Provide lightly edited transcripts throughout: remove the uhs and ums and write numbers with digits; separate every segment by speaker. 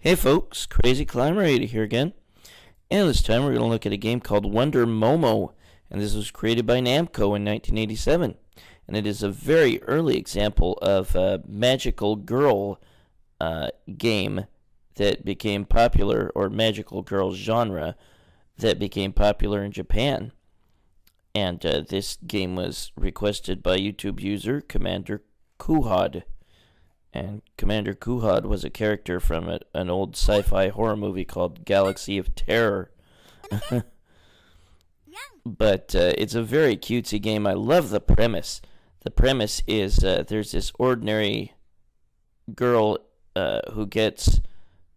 Speaker 1: Hey folks, Crazy Climber 80 here again. And this time we're going to look at a game called Wonder Momo. And this was created by Namco in 1987. And it is a very early example of a magical girl game that became popular, or magical girl genre that became popular in Japan. And this game was requested by YouTube user Commander QUUHOD. And Commander QUUHOD was a character from an old sci-fi horror movie called Galaxy of Terror. But it's a very cutesy game. I love the premise. The premise is there's this ordinary girl who gets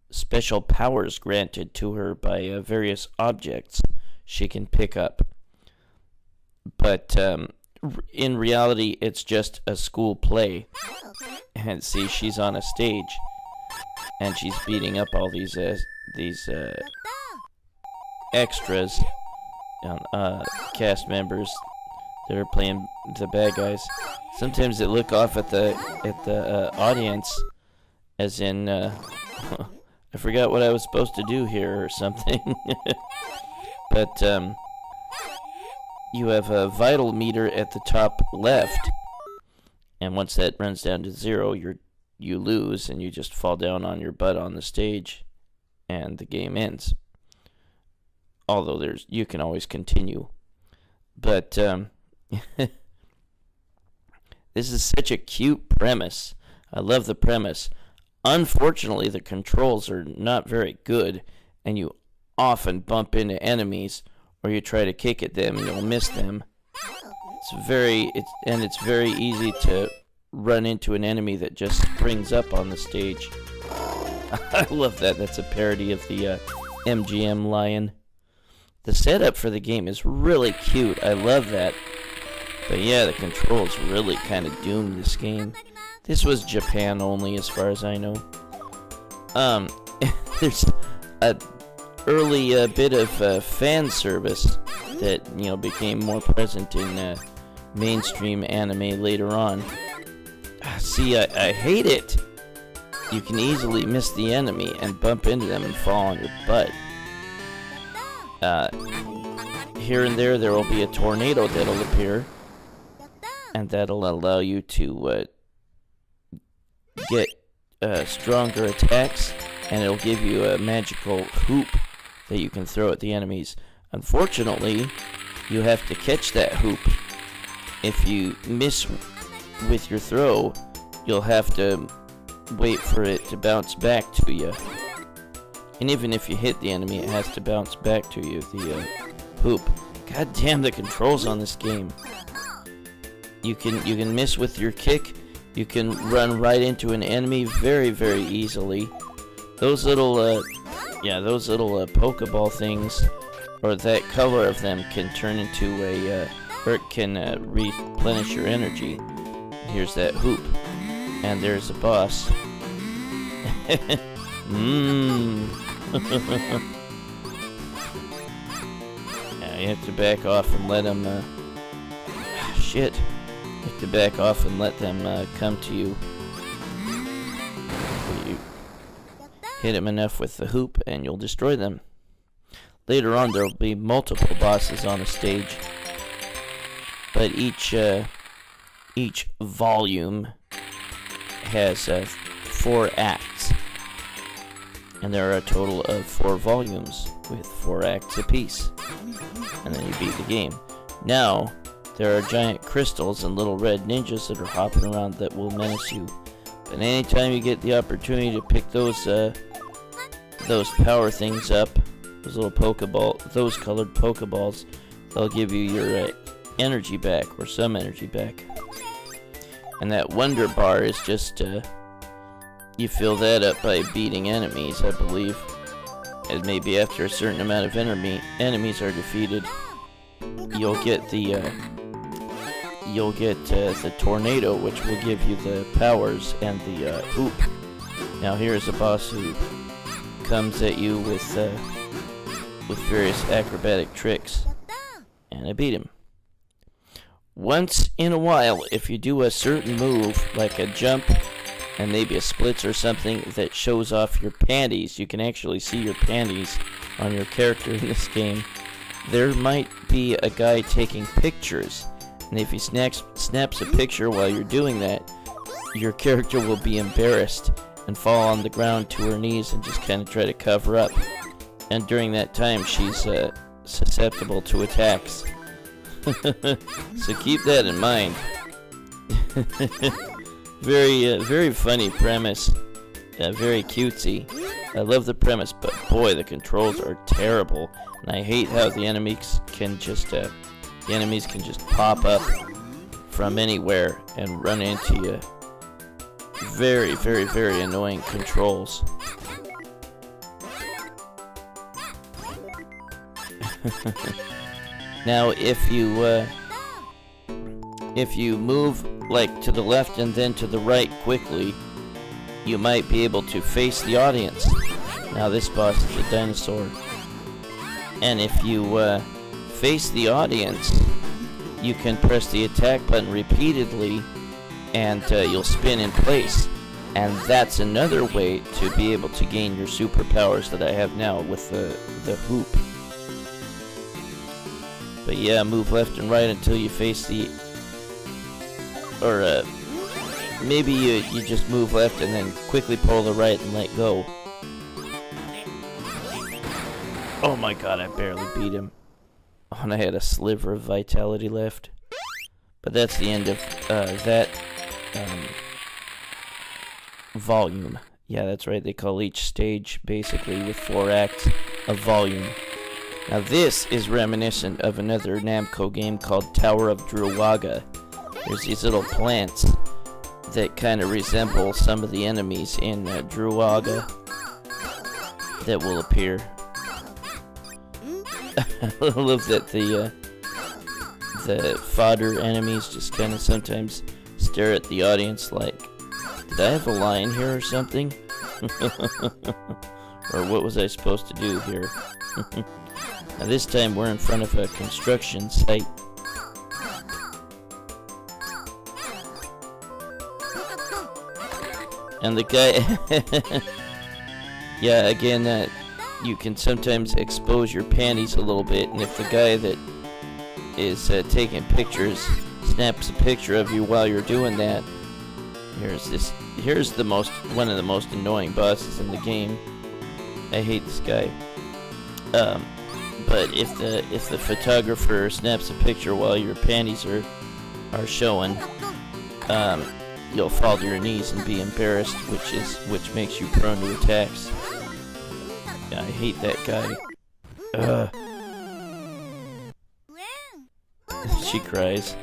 Speaker 1: special powers granted to her by various objects she can pick up. But in reality, it's just a school play. And see, she's on a stage, and she's beating up all these extras, cast members that are playing the bad guys. Sometimes they look off at the audience, as in, I forgot what I was supposed to do here or something. But you have a vital meter at the top left. And once that runs down to 0, you lose, and you just fall down on your butt on the stage, and the game ends. Although you can always continue. But this is such a cute premise. I love the premise. Unfortunately, the controls are not very good, and you often bump into enemies, or you try to kick at them and you'll miss them. It's very easy to run into an enemy that just springs up on the stage. I love that. That's a parody of the MGM lion. The setup for the game is really cute. I love that. But yeah, the controls really kind of doomed this game. This was Japan only, as far as I know. There's a early bit of fan service that became more present in mainstream anime later on. See, I hate it. You can easily miss the enemy and bump into them and fall on your butt. Here and there will be a tornado that'll appear, and that'll allow you to get stronger attacks, and it'll give you a magical hoop that you can throw at the enemies. Unfortunately, you have to catch that hoop. If you miss with your throw, you'll have to wait for it to bounce back to you. And even if you hit the enemy, it has to bounce back to you, the hoop. God damn, the controls on this game. You can miss with your kick. You can run right into an enemy very, very easily. Those little Pokeball things, or that color of them, can turn into or it can replenish your energy. Here's that hoop, and there's a boss. Yeah, you have to back off and let them. Shit. You have to back off and let them come to you. You hit them enough with the hoop, and you'll destroy them. Later on, there will be multiple bosses on the stage, but each volume has 4 acts, and there are a total of 4 volumes with 4 acts apiece, and then you beat the game. Now, there are giant crystals and little red ninjas that are hopping around that will menace you, but anytime you get the opportunity to pick those power things up, those colored Pokeballs, they'll give you your energy back, or some energy back. And that Wonder Bar is just, you fill that up by beating enemies, I believe. And maybe after a certain amount of enemies are defeated, you'll get the tornado, which will give you the powers and the hoop. Now here's a boss who comes at you with various acrobatic tricks, and I beat him. Once in a while, if you do a certain move, like a jump and maybe a splits or something that shows off your panties. You can actually see your panties on your character in this game. There might be a guy taking pictures, and if he snaps a picture while you're doing that, your character will be embarrassed and fall on the ground to her knees and just kind of try to cover up. And during that time, she's susceptible to attacks. So keep that in mind. Very funny premise. Very cutesy. I love the premise, but boy, the controls are terrible. And I hate how the enemies can just pop up from anywhere and run into you. Very annoying controls. Now, if you move like to the left and then to the right quickly, you might be able to face the audience. Now, this boss is a dinosaur, and if you face the audience, you can press the attack button repeatedly, and you'll spin in place. And that's another way to be able to gain your superpowers that I have now with the hoop. But yeah, move left and right until you face the... Or maybe you just move left and then quickly pull the right and let go. Oh my god, I barely beat him. Oh, and I had a sliver of vitality left. But that's the end of that volume. Yeah, that's right. They call each stage, basically, with 4 acts, a volume. Now this is reminiscent of another Namco game called Tower of Druaga. There's these little plants that kind of resemble some of the enemies in Druaga that will appear. I love that the fodder enemies just kind of sometimes stare at the audience like, did I have a line here or something? Or what was I supposed to do here? Now this time we're in front of a construction site. And the guy... yeah, again, you can sometimes expose your panties a little bit, and if the guy that is taking pictures snaps a picture of you while you're doing that, here's one of the most annoying bosses in the game. I hate this guy. But if the photographer snaps a picture while your panties are showing, you'll fall to your knees and be embarrassed, which makes you prone to attacks. Yeah, I hate that guy. She cries.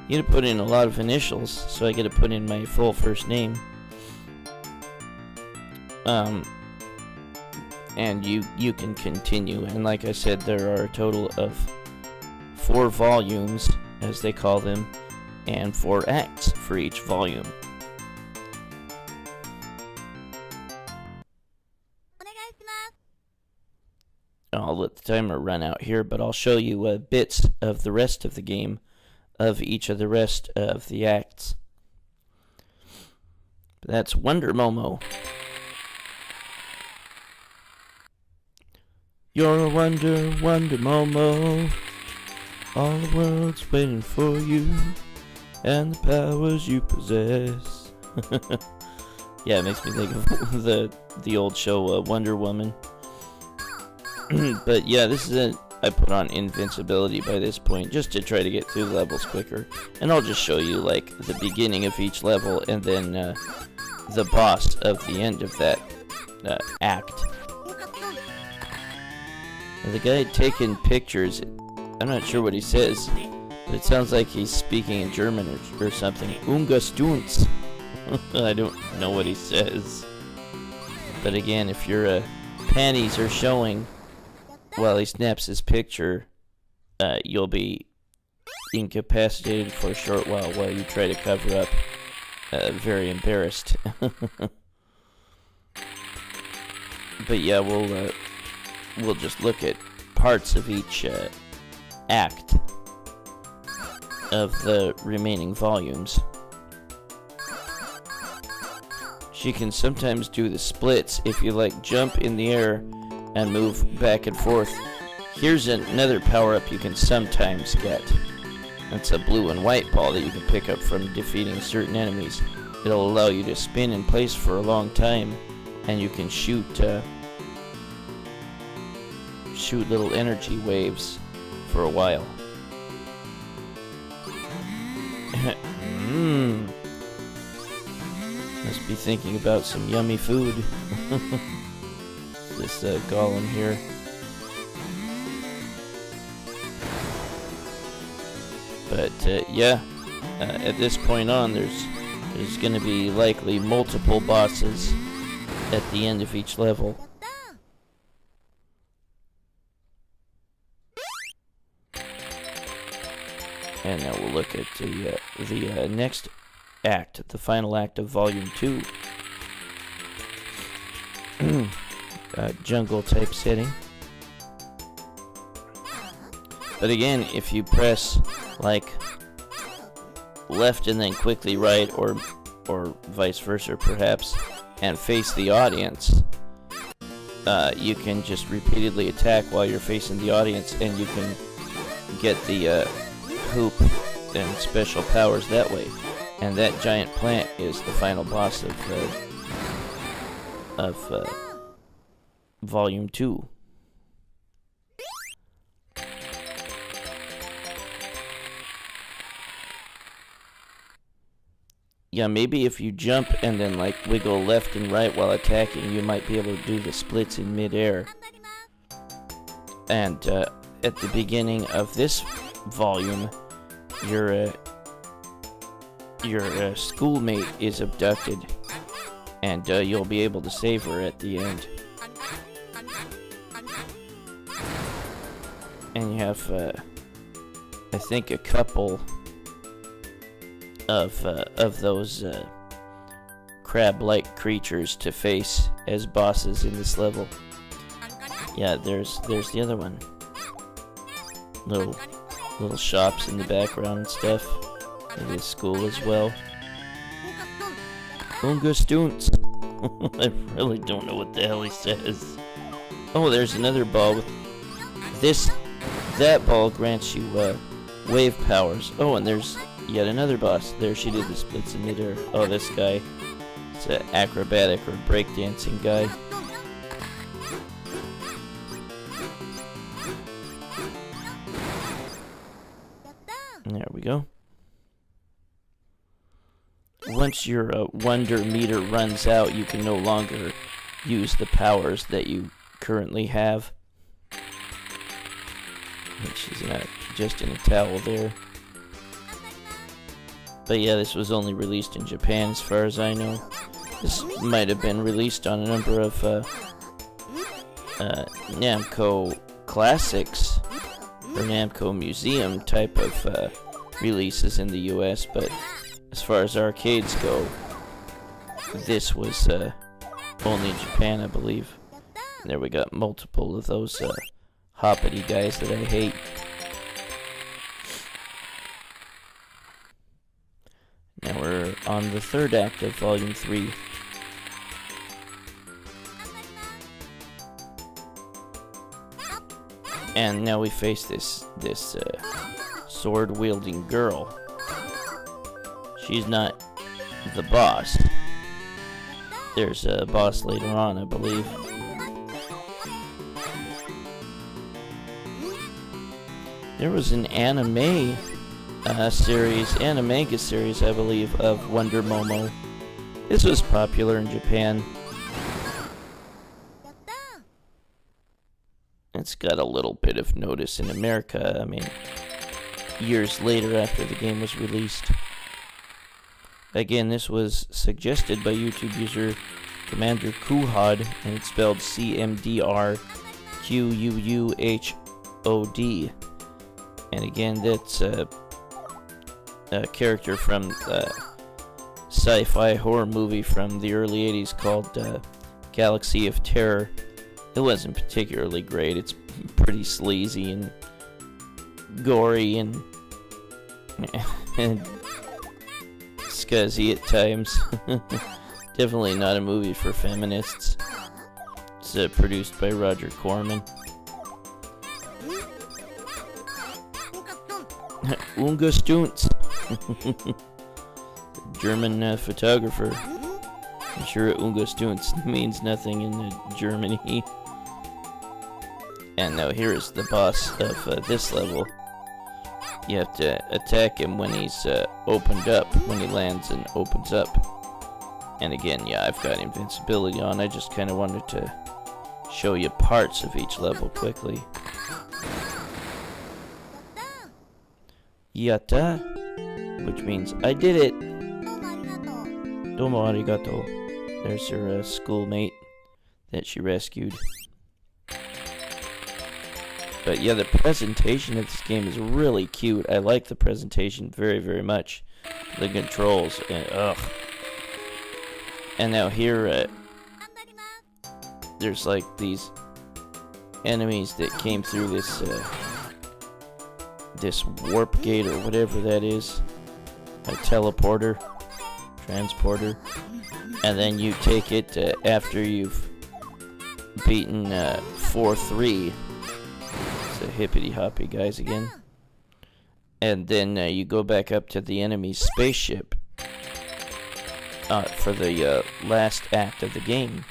Speaker 1: You gotta put in a lot of initials, so I gotta put in my full first name. And you can continue, and like I said, there are a total of 4 volumes, as they call them, and 4 acts for each volume. I'll let the timer run out here, but I'll show you bits of the rest of the game, of each of the rest of the acts. That's Wonder Momo. You're a wonder, Wonder Momo. All the world's waiting for you, and the powers you possess. Yeah, it makes me think of the old show Wonder Woman. But yeah, this is I put on invincibility by this point, just to try to get through the levels quicker. And I'll just show you, like, the beginning of each level, and then the boss of the end of that act. And the guy taking pictures, I'm not sure what he says, but it sounds like he's speaking in German or something. Ungestunts. I don't know what he says. But again, if your panties are showing while he snaps his picture, you'll be incapacitated for a short while you try to cover up. Very embarrassed. But yeah, we'll just look at parts of each act of the remaining volumes. She can sometimes do the splits if you like jump in the air and move back and forth. Here's another power-up you can sometimes get. That's a blue and white ball that you can pick up from defeating certain enemies. It'll allow you to spin in place for a long time, and you can shoot little energy waves for a while. Must be thinking about some yummy food. This golem here. But yeah, at this point on, there's going to be likely multiple bosses at the end of each level. And now we'll look at the next act, the final act of Volume 2. Jungle type setting. But again, if you press like left and then quickly right, or vice versa perhaps, and face the audience, you can just repeatedly attack while you're facing the audience, and you can get the hoop and special powers that way. And that giant plant is the final boss of Volume 2. Yeah, maybe if you jump and then like wiggle left and right while attacking, you might be able to do the splits in midair. And at the beginning of this volume, your schoolmate is abducted, and you'll be able to save her at the end. And you have, I think, a couple of those crab-like creatures to face as bosses in this level. Yeah, there's the other one. Little shops in the background and stuff. It is school as well. Unga Stunts. I really don't know what the hell he says. Oh, there's another ball with this. That ball grants you wave powers. Oh, and there's yet another boss. There, she did the splits in midair. Oh, this guy. It's an acrobatic or breakdancing guy. There we go. Once your wonder meter runs out, you can no longer use the powers that you currently have. She's just in a towel there. But yeah, this was only released in Japan as far as I know. This might have been released on a number of Namco classics or Namco museum type of releases in the US, but as far as arcades go, this was only in Japan, I believe. And there we got multiple of those hoppity guys that I hate. Now we're on the third act of Volume 3. And now we face this sword-wielding girl. She's not the boss. There's a boss later on, I believe. There was an anime animega series, I believe, of Wonder Momo. This was popular in Japan. It's got a little bit of notice in America, I mean, years later after the game was released. Again, this was suggested by YouTube user Commander QUUHOD, and it's spelled CMDR QUUHOD. And again, that's a character from a sci-fi horror movie from the early 80s called Galaxy of Terror. It wasn't particularly great. It's pretty sleazy and gory and scuzzy at times. Definitely not a movie for feminists. It's produced by Roger Corman. Unga Stunts. German photographer. I'm sure Unga Stunts means nothing in Germany. And now here is the boss of this level. You have to attack him when he's opened up, when he lands and opens up. And again, yeah, I've got invincibility on. I just kind of wanted to show you parts of each level quickly. Yatta, which means I did it. Domo arigato. There's her schoolmate that she rescued. But yeah, the presentation of this game is really cute. I like the presentation very, very much. The controls, and And now here, there's like these enemies that came through this this warp gate or whatever that is, a teleporter, transporter, and then you take it after you've beaten 4-3. It's a hippity hoppy guys again, and then you go back up to the enemy spaceship for the last act of the game.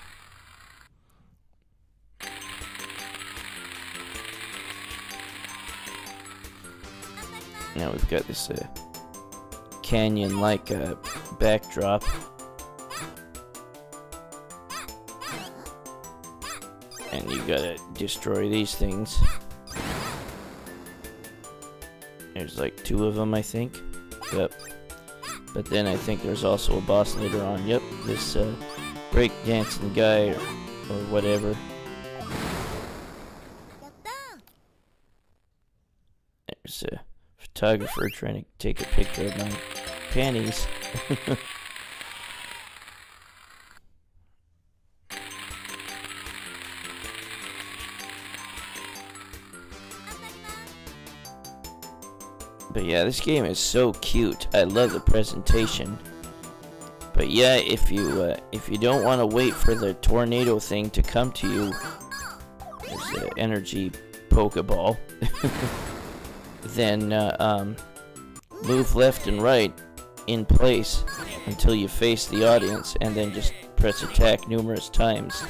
Speaker 1: Now we've got this canyon-like backdrop. And you gotta destroy these things. There's like 2 of them, I think. Yep. But then I think there's also a boss later on. Yep, this breakdancing guy or whatever. There's a photographer trying to take a picture of my panties. But yeah, this game is so cute. I love the presentation. But yeah, if you don't want to wait for the tornado thing to come to you, there's an energy Pokeball. Then move left and right in place until you face the audience, and then just press attack numerous times.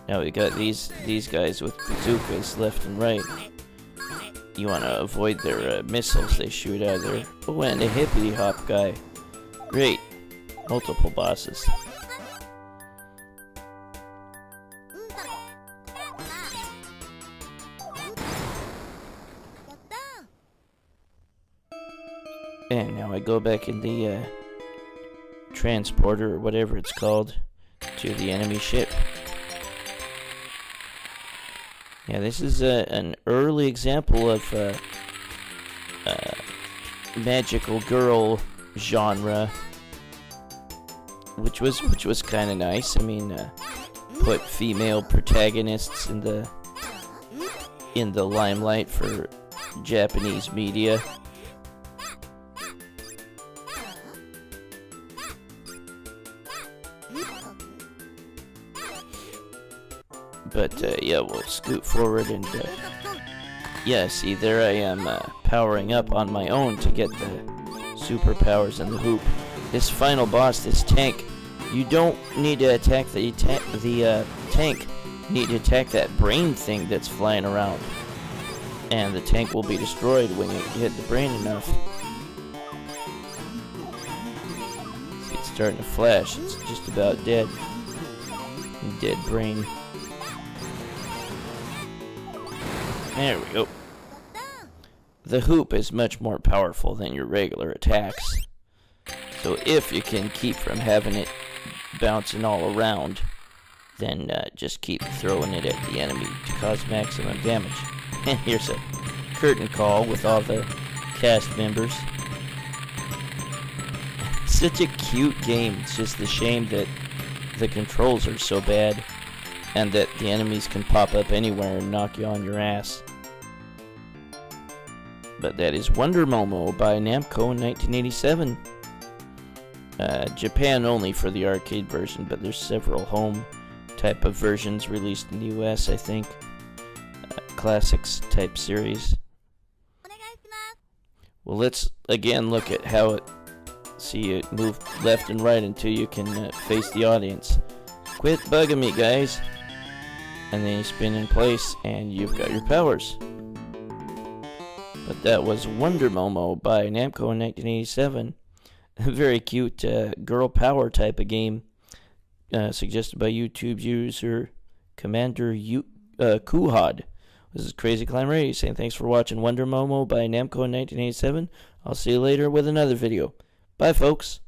Speaker 1: Now we got these guys with bazookas left and right. You want to avoid their missiles they shoot out of there. Oh, and a hippity hop guy. Great. Multiple bosses. And now I go back in the transporter or whatever it's called to the enemy ship. Yeah, this is an early example of magical girl genre, which was kind of nice. I mean, put female protagonists in the limelight for Japanese media. But yeah, we'll scoot forward and yeah, see, there I am powering up on my own to get the superpowers and the hoop. This final boss, this tank, you don't need to attack the tank. You need to attack that brain thing that's flying around, and the tank will be destroyed when you hit the brain enough. See, it's starting to flash. It's just about dead. Dead brain. There we go. The hoop is much more powerful than your regular attacks. So if you can keep from having it bouncing all around, then just keep throwing it at the enemy to cause maximum damage. And here's a curtain call with all the cast members. Such a cute game. It's just a shame that the controls are so bad, and that the enemies can pop up anywhere and knock you on your ass. But that is Wonder Momo by Namco in 1987. Japan only for the arcade version, but there's several home type of versions released in the US, I think. Classics type series. Well, let's again look at how it. See it move left and right until you can face the audience. Quit bugging me, guys. And then you spin in place, and you've got your powers. But that was Wonder Momo by Namco in 1987. A very cute girl power type of game, suggested by YouTube user Commander QUUHOD. This is Crazy Climb Ray saying thanks for watching Wonder Momo by Namco in 1987. I'll see you later with another video. Bye, folks.